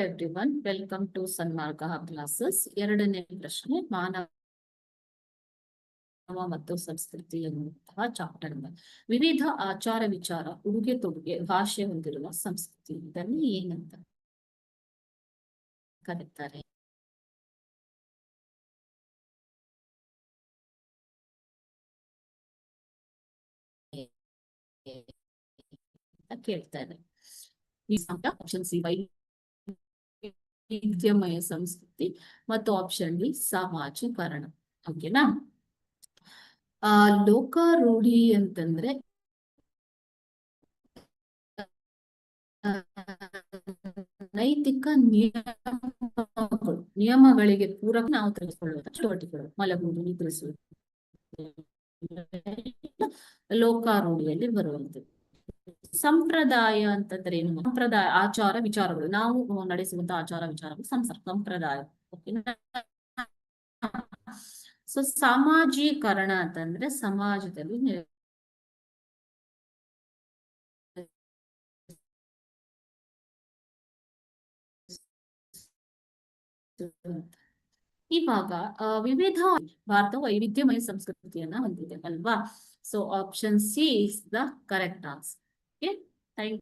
Everyone, welcome to Sanmarga classes. ಎರಡನೇ ಪ್ರಶ್ನೆ, ಮಾನವ ಮತ್ತು ಸಂಸ್ಕೃತಿ ಎನ್ನುವಂತಹ ಚಾಪ್ಟರ್. ವಿವಿಧ ಆಚಾರ ವಿಚಾರ, ಉಡುಗೆ ತೊಡುಗೆ, ಭಾಷೆ ಹೊಂದಿರುವ ಸಂಸ್ಕೃತಿ, ಇದನ್ನು ಏನಂತ ಕರೀತಾರೆ? ಕೇಳ್ತಾರೆ. ಆಪ್ಷನ್ ಸಿ ವೈವಿಧ್ಯಮಯ ಸಂಸ್ಕೃತಿ ಮತ್ತು ಆಪ್ಷನ್ ಡಿ ಸಾಮಾಜೀಕರಣ. ಓಕೆನಾ? ಲೋಕಾರೂಢಿ ಅಂತಂದ್ರೆ ನೈತಿಕ ನಿಯಮಗಳಿಗೆ ಪೂರಕ ನಾವು ತಿಳಿಸಿಕೊಳ್ಳುವುದು ಚಟುವಟಿಕೆಗಳು, ಮಲಗುವುದು, ನಿದ್ರಿಸುವುದು ಲೋಕಾರೂಢಿಯಲ್ಲಿ ಬರುವಂಥದ್ದು. ಸಂಪ್ರದಾಯ ಅಂತಂದ್ರೆ ಏನು? ಸಂಪ್ರದಾಯ ಆಚಾರ ವಿಚಾರಗಳು, ನಾವು ನಡೆಸುವಂತಹ ಆಚಾರ ವಿಚಾರಗಳು ಸಂಪ್ರದಾಯ. ಓಕೆನಾ? ಸೊ ಸಾಮಾಜೀಕರಣ ಅಂತಂದ್ರೆ ಸಮಾಜದಲ್ಲಿ ಇವಾಗ ವಿವಿಧ ಭಾರತ ವೈವಿಧ್ಯಮಯ ಸಂಸ್ಕೃತಿಯನ್ನ ಹೊಂದಿದೆ ಅಲ್ವಾ? So option C is the correct answer. Okay, thank you.